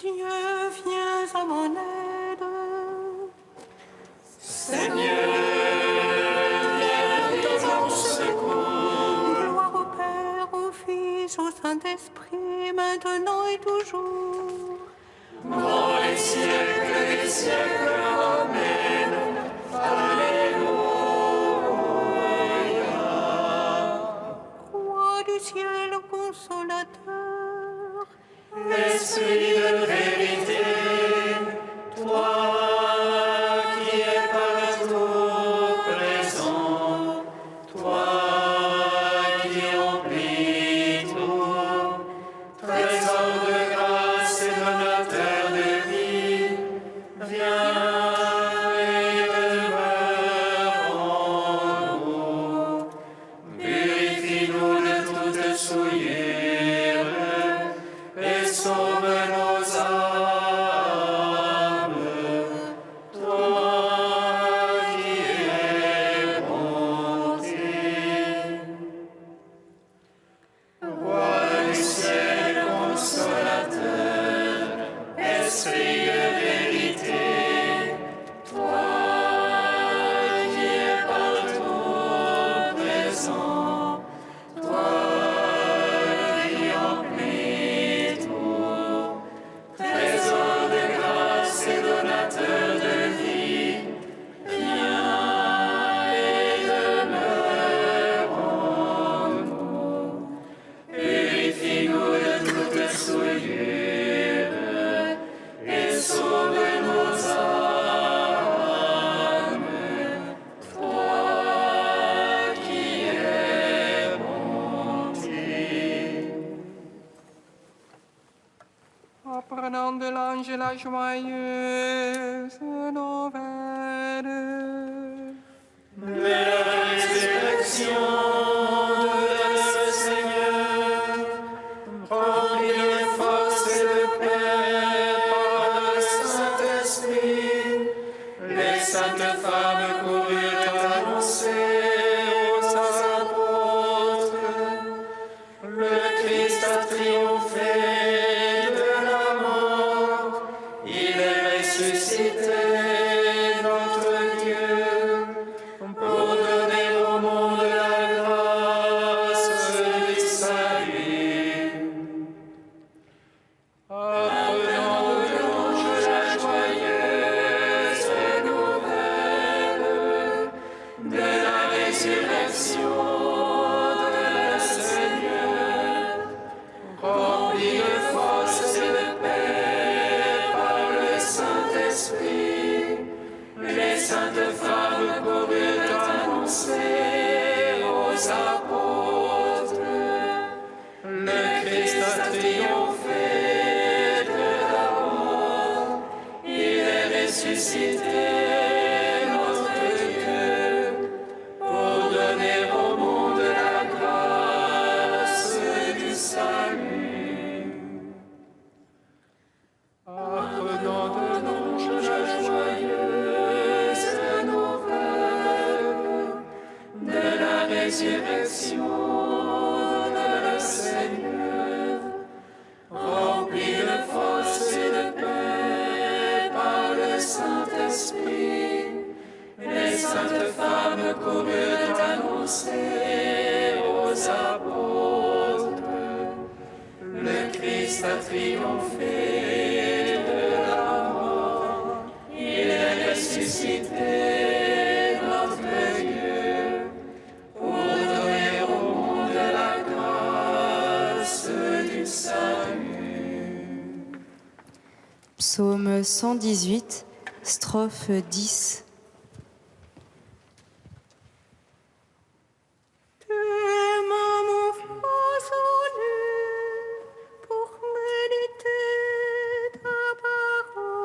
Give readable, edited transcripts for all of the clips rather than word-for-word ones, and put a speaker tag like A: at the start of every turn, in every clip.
A: Dieu, viens à mon aide.
B: Seigneur, viens à mon secours.
A: Gloire au Père, au Fils, au Saint-Esprit, maintenant et toujours.
B: Dans les siècles des siècles, Amen. Alléluia.
A: Roi du ciel consolateur,
B: Esprit de vérité, toi qui es partout présent, toi qui remplis tout, trésor de grâce et donateur de vie, viens et demeure en nous. Purifie-nous de toute souillure et sauve nos âmes. Toi qui es bonté. Roi du ciel consolateur, Esprit de vérité, toi qui es partout présent, toi qui remplis tout, trésor de grâce et donateur de vie, viens et demeure en nous. Purifie-nous de toute souillure et sauve nos âmes. Toi qui es bonté.
A: apprenant de l'ange la joyeuse nouvelle.
B: De la résurrection de notre Seigneur, rempli de force et de paix par le Saint-Esprit, les saintes femmes coururent annoncer aux apôtres: le Christ a triomphé de la mort, il est ressuscité, notre Dieu, pour donner au monde la grâce du salut. Apprenant de l'ange la joyeuse nouvelle de la résurrection de notre Seigneur, rempli de force et de paix par le Saint-Esprit, les saintes femmes coururent annoncer aux apôtres: le Christ a triomphé de la mort, il est ressuscité, notre Dieu, pour donner au monde la grâce du salut. Apprenant de l'ange la joyeuse nouvelle de la résurrection de notre Seigneur, rempli de force et de paix par le Saint-Esprit, les saintes femmes coururent annoncer aux apôtres: le Christ a triomphé de la mort, il est ressuscité, notre Dieu, pour donner au monde la grâce du salut.
C: Psaume 118, strophe 10.
A: Tu m'as mon façonné pour méditer ta parole.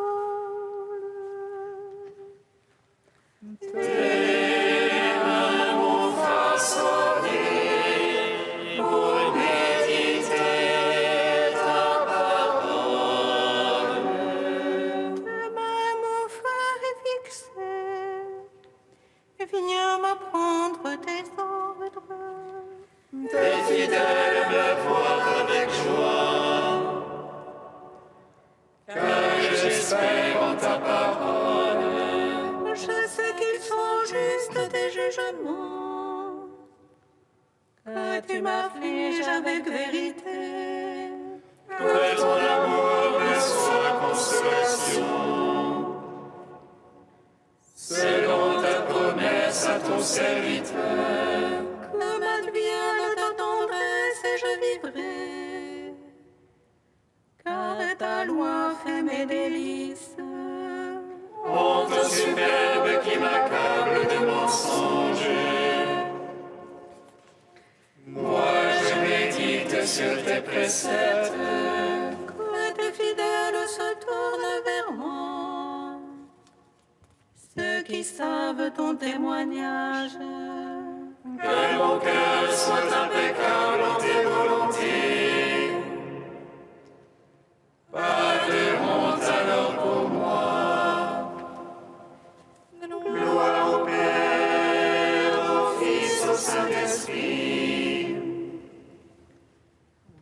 B: Pour méditer ta parole.
A: Tes mains m'ont fait fixer tu m'affliges avec vérité.
B: Que ton amour me soit consolation. Selon ta promesse à ton serviteur.
A: Que m'advienne ta tendresse et je vivrai. Car ta loi fait mes délices.
B: Honte superbe qui m'accable de mensonges. Moi je médite sur tes préceptes.
A: Que tes fidèles se tournent vers moi. Ceux qui savent ton témoignage.
B: Que mon cœur soit impeccable en tes volontés. Pas de honte alors pour moi. Gloire au Père, au Fils, au Saint-Esprit.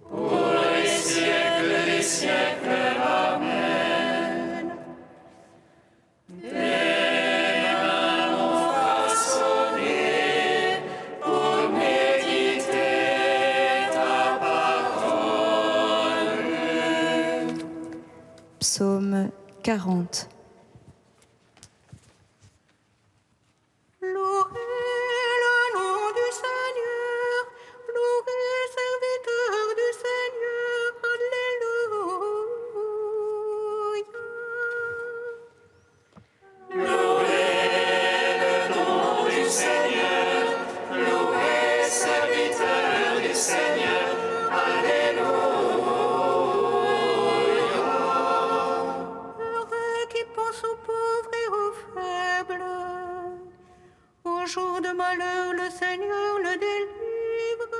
B: Pour les siècles des siècles. Amen. Tes mains m'ont façonné pour méditer ta parole.
C: Psaume 40.
A: Louez le nom du Seigneur, louez serviteur du Seigneur, Alléluia.
B: Louez le nom du Seigneur, louez serviteur du Seigneur.
A: Heureux qui pense aux pauvres et aux faibles. Au jour de malheur, le Seigneur le délivre.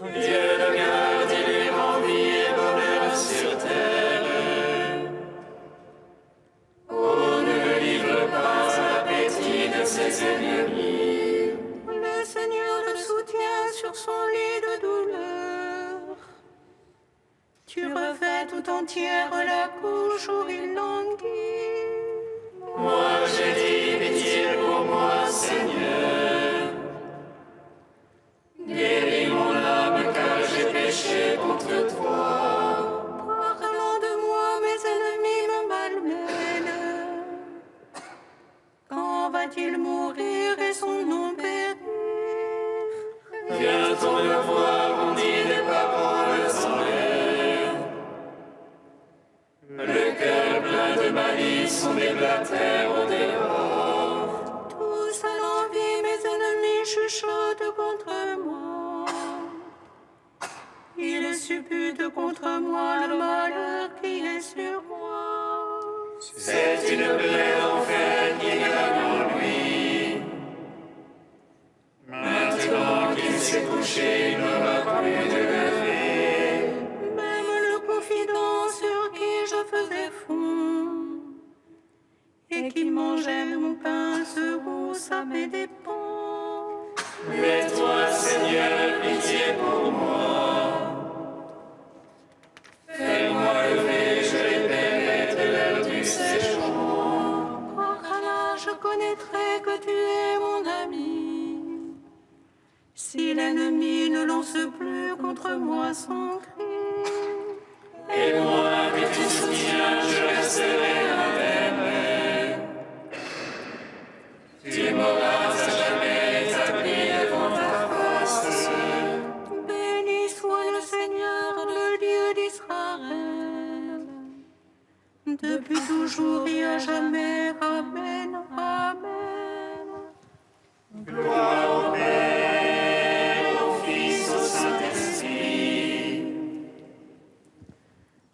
B: Dieu le garde, il lui rend vie et bonheur sur terre. On ne le livre pas à l'appétit de ses ennemis.
A: Le Seigneur le soutient sur son lit de douleur. Tu refais tout entière la couche où il languit.
B: Moi j'ai dit pitié pour moi, Seigneur. Guéris mon âme car j'ai péché contre toi.
A: Parlant de moi, mes ennemis me malmènent. Quand va-t-il mourir et son nom périr?
B: Vient-on le voir, on dit des paroles en l'air. Le cœur plein de malice, on déblatère au dehors.
A: Tous à l'envie, mes ennemis chuchotent contre moi. Ils supputent contre moi le malheur qui est sur moi.
B: C'est une plaie d'enfer qui gagne en lui. Maintenant qu'il s'est couché, il n'aura plus de lever.
A: Même le confident sur qui je faisais fond et qui mangeait mon pain se rousse à mes dépens.
B: Mais toi, Seigneur, pitié pour moi. Fais-moi lever, je libérerai de l'heure du séjour.
A: Par là, je connaîtrai que tu es mon ami. Si l'ennemi ne lance plus contre moi son cri,
B: Et moi que tu soutiens, je resterai indemne. Tu m'auras à jamais établi devant ta face.
A: béni soit le Seigneur, le Dieu d'Israël. Depuis toujours et à jamais, Amen, Amen.
B: Gloire au Père, au Fils, au Saint-Esprit.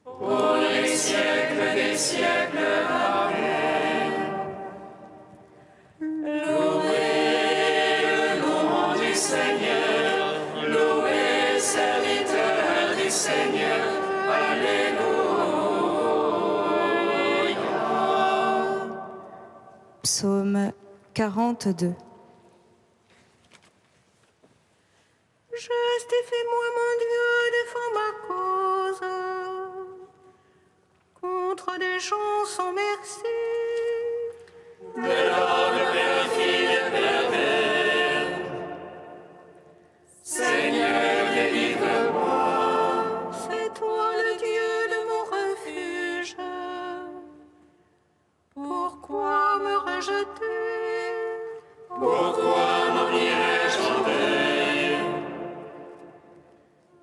B: Pour les siècles des siècles. Amen. Louez le nom du Seigneur, louez serviteur du Seigneur. Alléluia.
C: Psaume 42.
A: Justifie-moi, mon Dieu, défends ma cause contre des gens sans merci.
B: De l'homme perfide et pervers, c'est
A: rejeté.
B: Pourquoi m'en irais-je en deuil,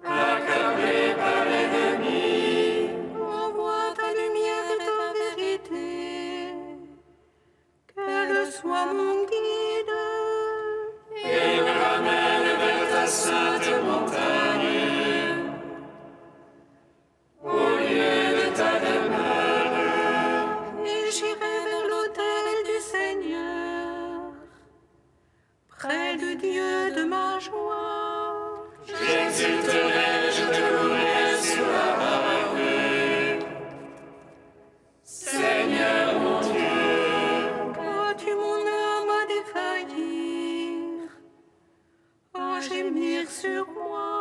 B: accablé par l'ennemi?
A: Envoie ta lumière et ta vérité, qu'elle soit mon guide.
B: Et me ramène vers ta sainte montagne, au lieu de ta demeure.
A: Et j'irai vers l'autel du Seigneur, près du Dieu de ma joie.
B: J'exulterai, je te louerai sur la harpe. Seigneur mon Dieu,
A: As-tu mon âme à défaillir, à gémir sur moi?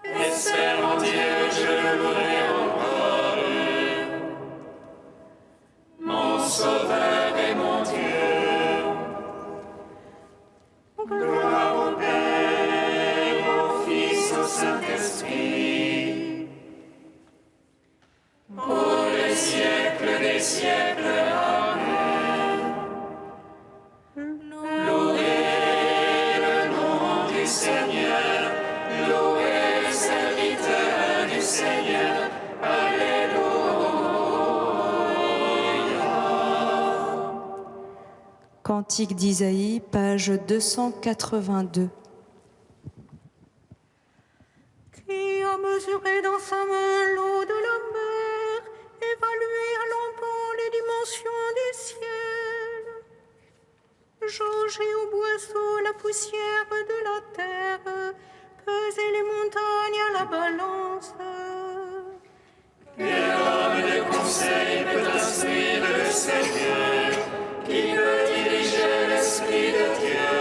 B: espère en Dieu, je le louerai encore. Mon Sauveur et mon Dieu. Gloire au Père, au Fils, au Saint-Esprit, pour les siècles des siècles. Amen. Louez le nom du Seigneur, louez le serviteur du Seigneur. Alléluia.
C: Cantique d'Isaïe, page 282.
A: Qui a mesuré dans sa main l'eau de la mer, évalué à l'empont les dimensions du ciel, jaugé au boisseau la poussière de la terre, pesé les montagnes à la balance?
B: Quel homme de conseil peut instruire le Seigneur, qui peut diriger l'Esprit de Dieu?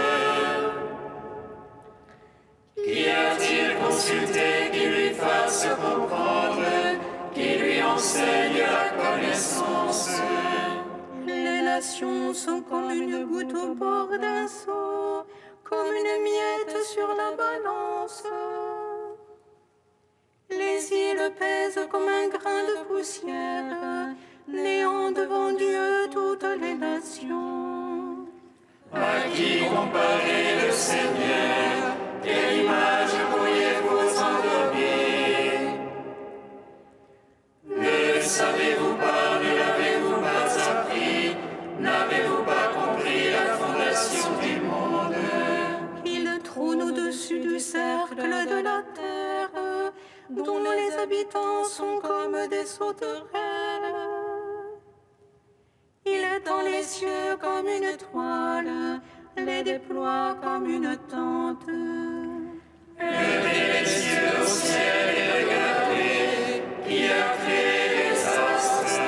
B: Qui a-t-il consulté qui lui fasse comprendre, qui lui enseigne la connaissance?
A: Les nations sont comme une goutte au bord d'un seau, comme une miette sur la balance. Les îles pèsent comme un grain de poussière, néant devant Dieu toutes les nations.
B: À qui comparer le Seigneur? Quelle image pourriez-vous en donner? Ne le savez-vous pas, ne l'avez-vous pas appris? N'avez-vous pas compris la fondation du monde?
A: Il trône au-dessus du cercle de la terre, dont les habitants sont comme des sauterelles. Il étend les cieux comme une toile, les déploie comme une tente.
B: Levez les yeux au ciel et regardez, qui a créé les astres.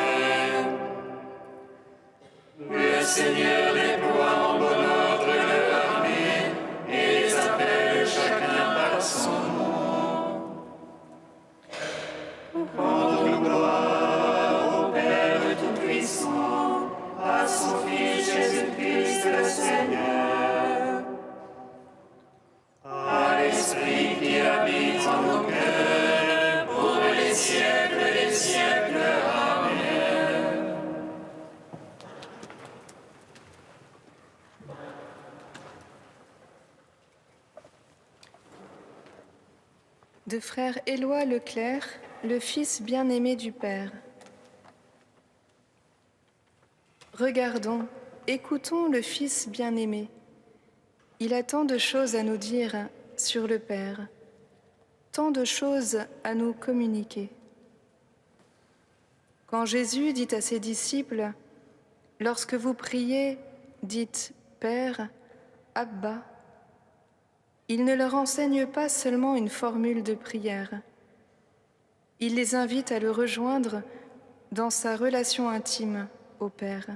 B: Le Seigneur déploie en bon ordre leur armée et les appelle chacun par son nom. Rendons gloire au Père Tout-Puissant, à son Fils Jésus-Christ le Seigneur, à l'Esprit qui habite en nos cœurs, pour les siècles des siècles. Amen.
D: De frère Éloi Leclerc, le fils bien-aimé du Père. Regardons, écoutons le Fils bien-aimé. Il a tant de choses à nous dire sur le Père, tant de choses à nous communiquer. Quand Jésus dit à ses disciples, « Lorsque vous priez, dites Père, Abba », il ne leur enseigne pas seulement une formule de prière. Il les invite à le rejoindre dans sa relation intime au Père.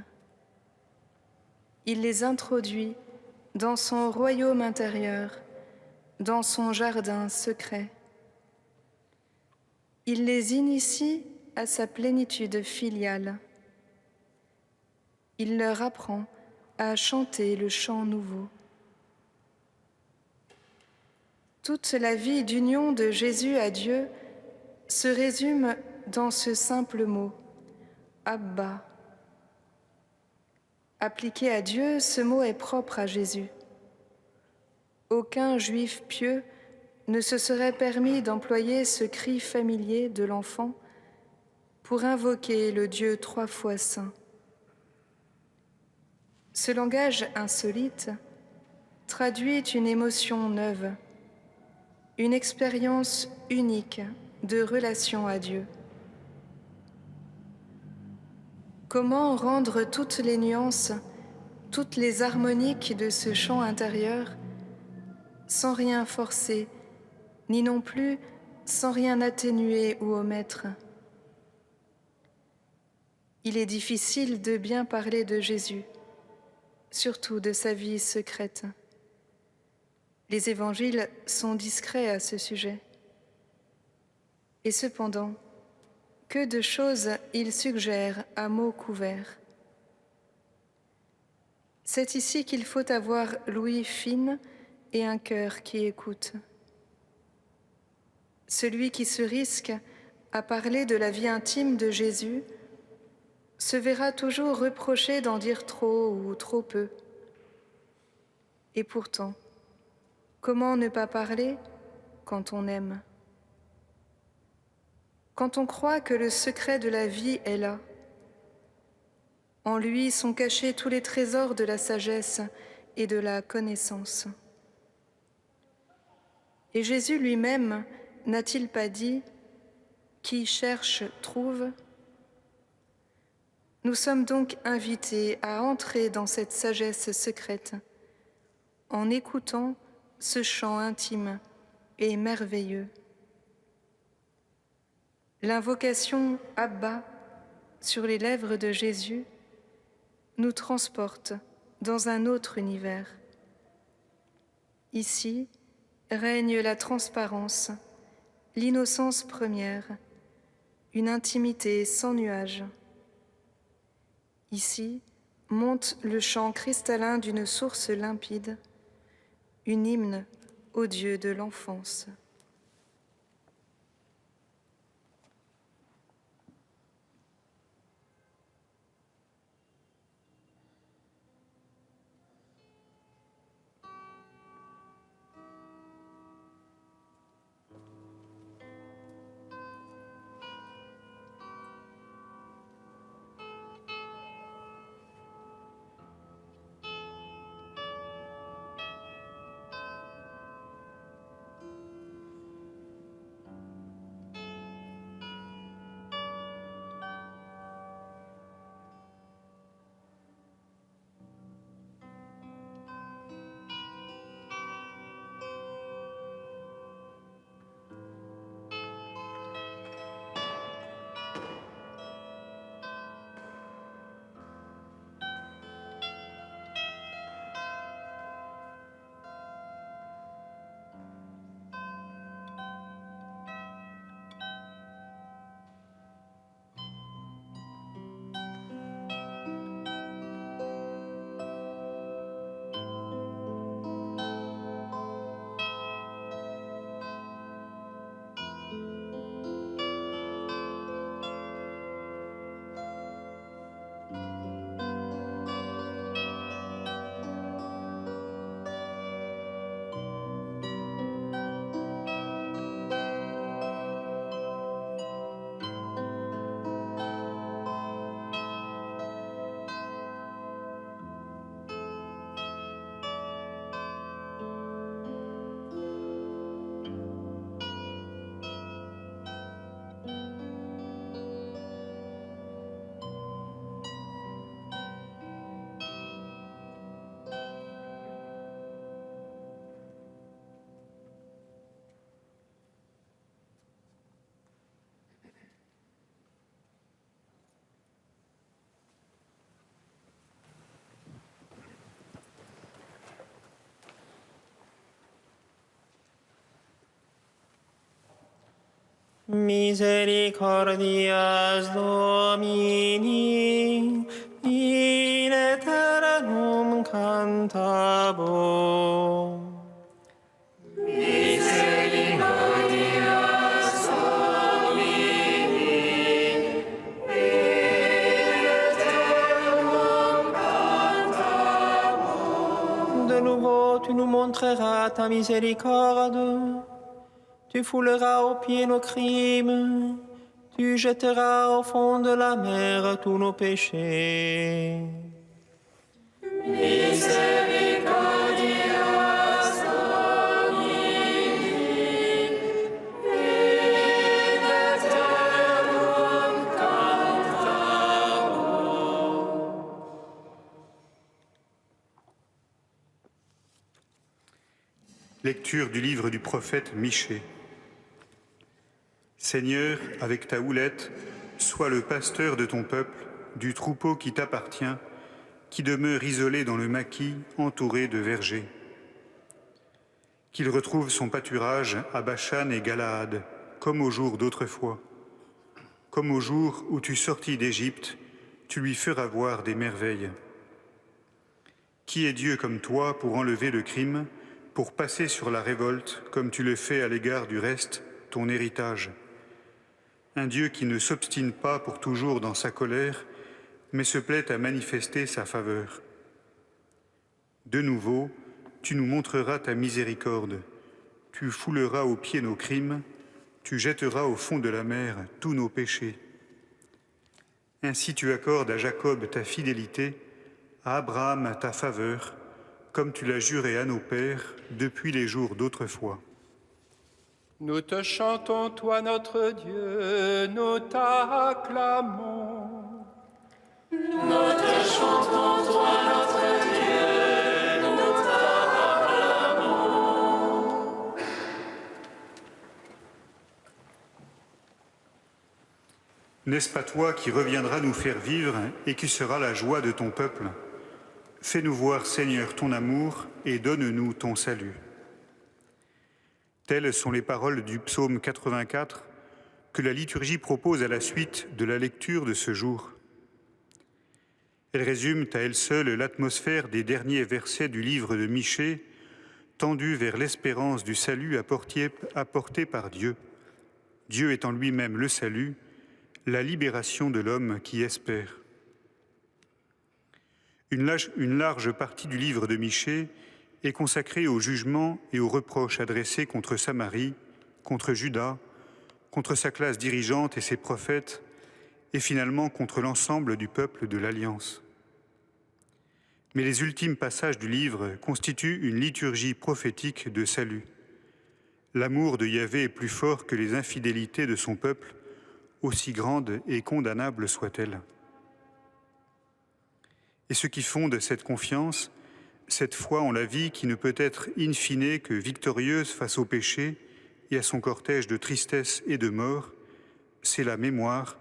D: Il les introduit dans son royaume intérieur, dans son jardin secret. Il les initie à sa plénitude filiale. Il leur apprend à chanter le chant nouveau. Toute la vie d'union de Jésus à Dieu se résume dans ce simple mot, Abba. Appliqué à Dieu, ce mot est propre à Jésus. Aucun juif pieux ne se serait permis d'employer ce cri familier de l'enfant pour invoquer le Dieu 3 fois saint. Ce langage insolite traduit une émotion neuve, une expérience unique de relation à Dieu. Comment rendre toutes les nuances, toutes les harmoniques de ce chant intérieur sans rien forcer, ni non plus sans rien atténuer ou omettre? Il est difficile de bien parler de Jésus, surtout de sa vie secrète. Les évangiles sont discrets à ce sujet. Et cependant, que de choses il suggère à mots couverts. C'est ici qu'il faut avoir l'ouïe fine et un cœur qui écoute. Celui qui se risque à parler de la vie intime de Jésus se verra toujours reproché d'en dire trop ou trop peu. Et pourtant, comment ne pas parler quand on aime? Quand on croit que le secret de la vie est là, en lui sont cachés tous les trésors de la sagesse et de la connaissance. Et Jésus lui-même n'a-t-il pas dit « Qui cherche, trouve » ? Nous sommes donc invités à entrer dans cette sagesse secrète en écoutant ce chant intime et merveilleux. L'invocation « Abba » sur les lèvres de Jésus nous transporte dans un autre univers. Ici règne la transparence, l'innocence première, une intimité sans nuages. Ici monte le chant cristallin d'une source limpide, une hymne au Dieu de l'enfance.
E: Misericordias Domini, in aeternum cantabo.
B: Domini, in aeternum
E: montreras ta miséricorde. Tu fouleras aux pieds nos crimes. Tu jetteras au fond de la mer tous nos péchés.
F: Lecture du livre du prophète Michée. Seigneur, avec ta houlette, sois le pasteur de ton peuple, du troupeau qui t'appartient, qui demeure isolé dans le maquis, entouré de vergers. Qu'il retrouve son pâturage à Bashan et Galaad, comme au jour d'autrefois. Comme au jour où tu sortis d'Égypte, tu lui feras voir des merveilles. Qui est Dieu comme toi pour enlever le crime, pour passer sur la révolte, comme tu le fais à l'égard du reste, ton héritage. Un Dieu qui ne s'obstine pas pour toujours dans sa colère, mais se plaît à manifester sa faveur. De nouveau, tu nous montreras ta miséricorde, tu fouleras aux pieds nos crimes, tu jetteras au fond de la mer tous nos péchés. Ainsi tu accordes à Jacob ta fidélité, à Abraham ta faveur, comme tu l'as juré à nos pères depuis les jours d'autrefois.
B: Nous te chantons, toi notre Dieu, nous t'acclamons. Nous te chantons, toi notre Dieu, nous t'acclamons.
F: N'est-ce pas toi qui reviendras nous faire vivre et qui sera la joie de ton peuple ? Fais-nous voir, Seigneur, ton amour et donne-nous ton salut. Telles sont les paroles du psaume 84 que la liturgie propose à la suite de la lecture de ce jour. Elles résument à elles seules l'atmosphère des derniers versets du livre de Michée, tendu vers l'espérance du salut apporté par Dieu. Dieu étant lui-même le salut, la libération de l'homme qui espère. Une large partie du livre de Michée est consacrée au jugement et aux reproches adressés contre Samarie, contre Juda, contre sa classe dirigeante et ses prophètes, et finalement contre l'ensemble du peuple de l'Alliance. Mais les ultimes passages du livre constituent une liturgie prophétique de salut. L'amour de Yahvé est plus fort que les infidélités de son peuple, aussi grandes et condamnables soient-elles. Et ce qui fonde cette confiance, cette foi en la vie qui ne peut être in fine que victorieuse face au péché et à son cortège de tristesse et de mort, c'est la mémoire,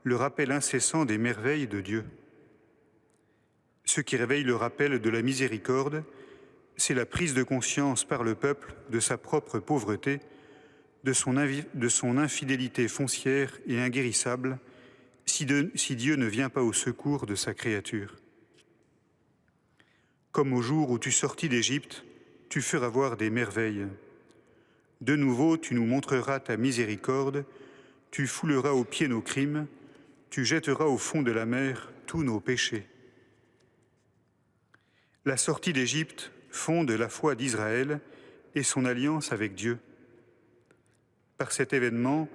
F: le rappel incessant des merveilles de Dieu. Ce qui réveille le rappel de la miséricorde, c'est la prise de conscience par le peuple de sa propre pauvreté, de son infidélité foncière et inguérissable, si Dieu ne vient pas au secours de sa créature. Comme au jour où tu sortis d'Égypte, tu feras voir des merveilles. De nouveau, tu nous montreras ta miséricorde, tu fouleras aux pieds nos crimes, tu jetteras au fond de la mer tous nos péchés. La sortie d'Égypte fonde la foi d'Israël et son alliance avec Dieu. Par cet événement,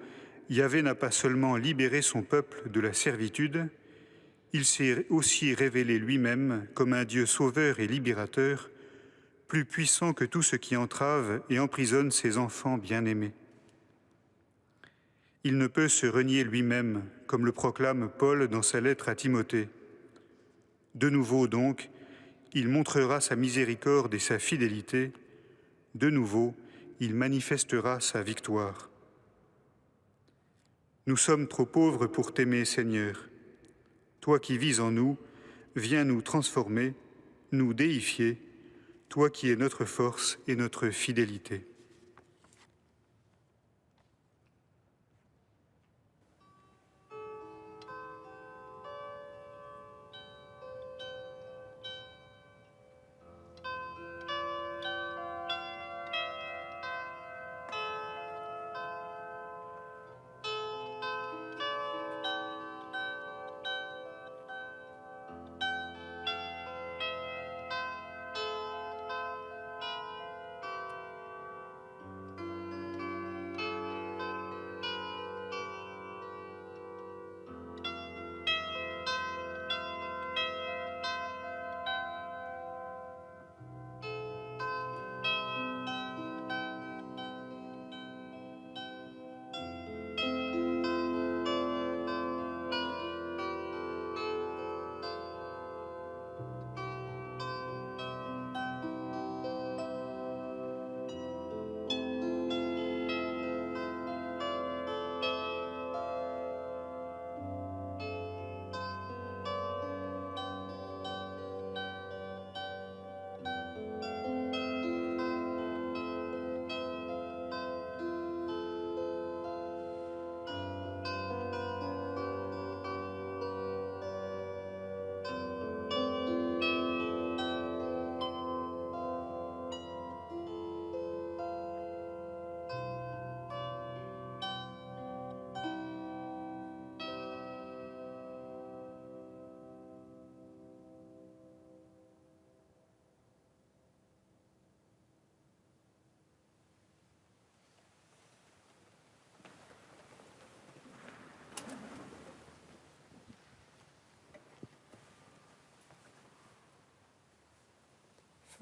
F: Yahvé n'a pas seulement libéré son peuple de la servitude, il s'est aussi révélé lui-même comme un Dieu sauveur et libérateur, plus puissant que tout ce qui entrave et emprisonne ses enfants bien-aimés. Il ne peut se renier lui-même, comme le proclame Paul dans sa lettre à Timothée. De nouveau donc, il montrera sa miséricorde et sa fidélité. De nouveau, il manifestera sa victoire. Nous sommes trop pauvres pour t'aimer, Seigneur. Toi qui vis en nous, viens nous transformer, nous déifier, toi qui es notre force et notre fidélité.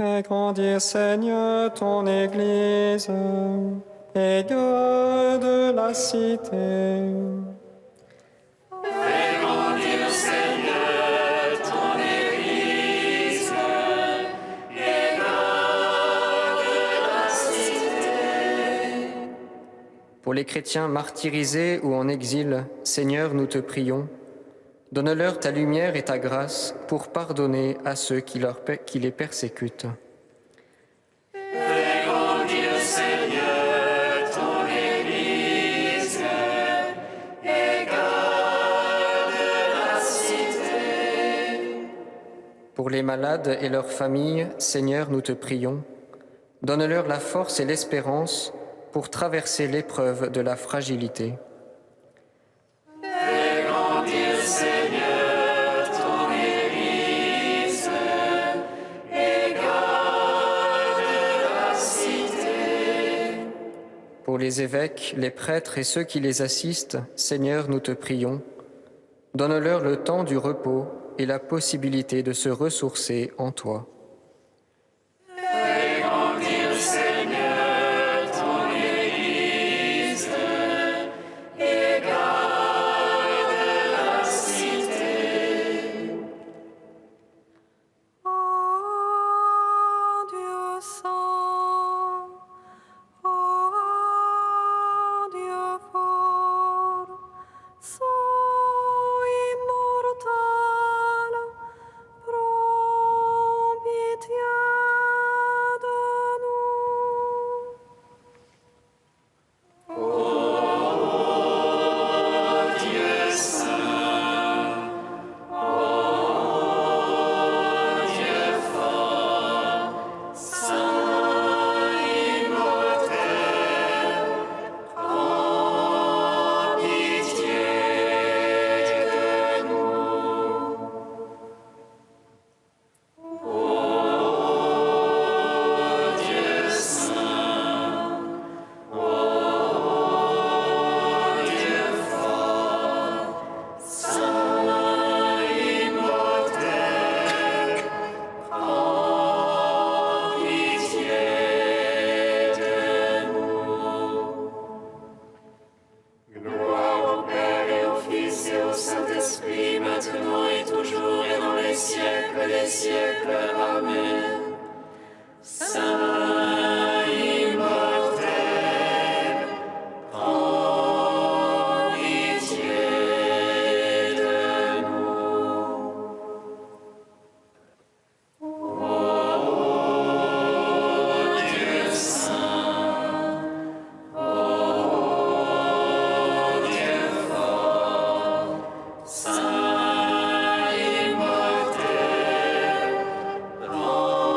E: Fais grandir, Seigneur, ton Église et garde la cité.
B: Fais grandir, Seigneur, ton Église et garde la cité.
G: Pour les chrétiens martyrisés ou en exil, Seigneur, nous te prions, donne-leur ta lumière et ta grâce pour pardonner à ceux qui les persécutent.
B: Fais grandir, Seigneur, ton Église et garde la cité.
G: Pour les malades et leurs familles, Seigneur, nous te prions, donne-leur la force et l'espérance pour traverser l'épreuve de la fragilité.
B: Fais grandir, Seigneur, ton Église et garde la cité.
G: Pour les évêques, les prêtres et ceux qui les assistent, Seigneur, nous te prions, donne-leur le temps du repos et la possibilité de se ressourcer en toi.
B: Fais grandir, Seigneur, ton Église et garde la cité.
A: Oh Dieu saint, oh Dieu fort, saint immortel, prends pitié de nous.
B: Dieu saint, Dieu fort, saint immortel, prends pitié de nous. Dieu saint, Dieu fort, saint immortel, prends pitié de nous. Gloire au Père et au Fils et au Saint-Esprit, maintenant et toujours et dans les siècles des siècles. Amen. Saint immortel, prends pitié de nous. Dieu saint, Dieu fort, saint immortel, prends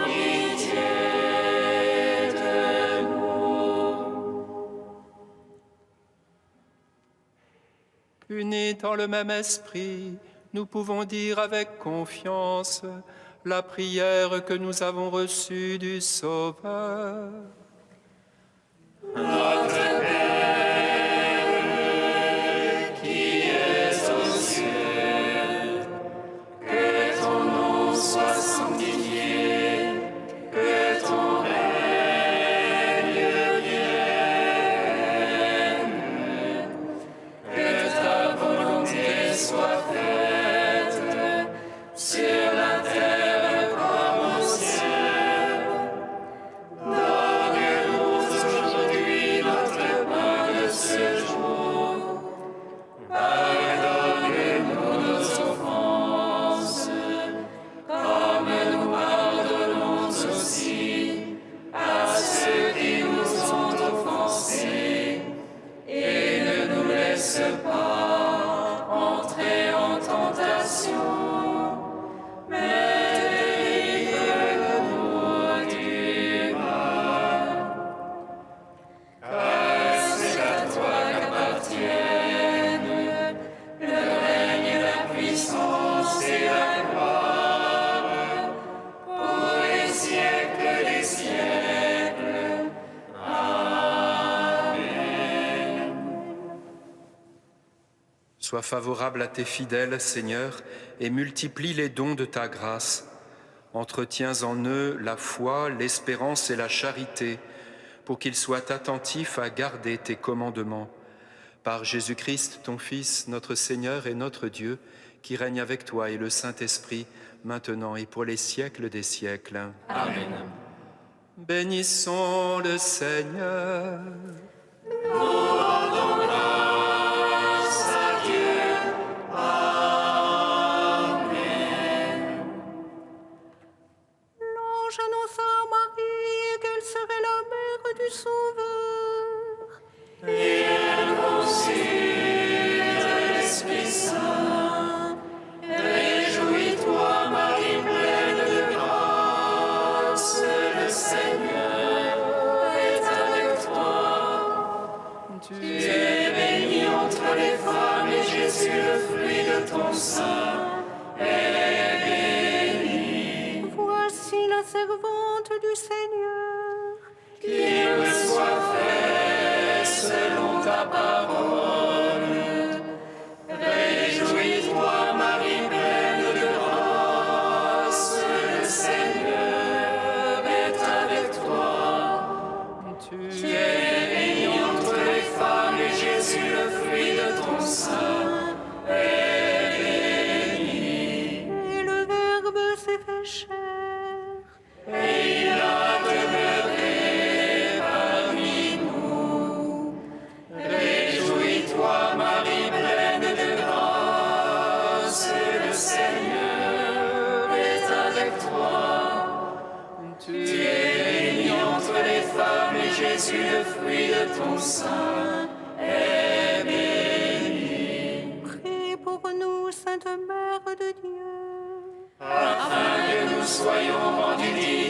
B: pitié de nous.
E: Unis dans le même esprit, nous pouvons dire avec confiance la prière que nous avons reçue du Sauveur.
B: Qui est aux cieux, que ton nom soit sanctifié, que ton règne vienne, que ta volonté soit faite sur la terre comme au ciel. Donne-nous aujourd'hui notre pain de ce jour. Pardonne-nous nos offenses, comme nous pardonnons aussi à ceux qui nous ont offensés. Et ne nous laisse pas entrer en tentation, mais délivre-nous du mal. Car c'est à toi qu'appartiennent le règne, la puissance et la gloire pour les siècles des siècles. Amen.
H: Sois favorable à tes fidèles, Seigneur, et multiplie les dons de ta grâce, Entretiens en eux la foi, l'espérance et la charité, pour qu'ils soient attentifs à garder tes commandements. Par Jésus-Christ, ton Fils, notre Seigneur et notre Dieu, qui règne avec toi et le Saint-Esprit, maintenant et pour les siècles des siècles.
B: Amen.
H: Bénissons le Seigneur.
B: Nous rendons grâce à Dieu. Amen.
A: L'ange annonça à Marie qu'elle serait la mère du Sauveur.
B: Et elle conçut de l'Esprit Saint. Réjouis-toi, Marie, pleine de grâce, le Seigneur est avec toi. Tu es bénie entre les femmes, et Jésus, le fruit de ton sein, est béni.
A: Voici la servante du Seigneur.
B: Qu'il me soit fait selon ta parole. Réjouis-toi, Marie, pleine de grâce, le Seigneur est avec toi. Tu es bénie entre les femmes, et Jésus, le fruit de ton sein, est béni.
A: Et le Verbe s'est fait chair.
B: Et il a demeuré parmi nous. Réjouis-toi, Marie, pleine de grâce, le Seigneur est avec toi. Tu es bénie entre les femmes, et Jésus, le fruit de ton sein, est béni.
A: Prie pour nous, Sainte Mère de Dieu.
B: Afin que nous soyons rendus dignes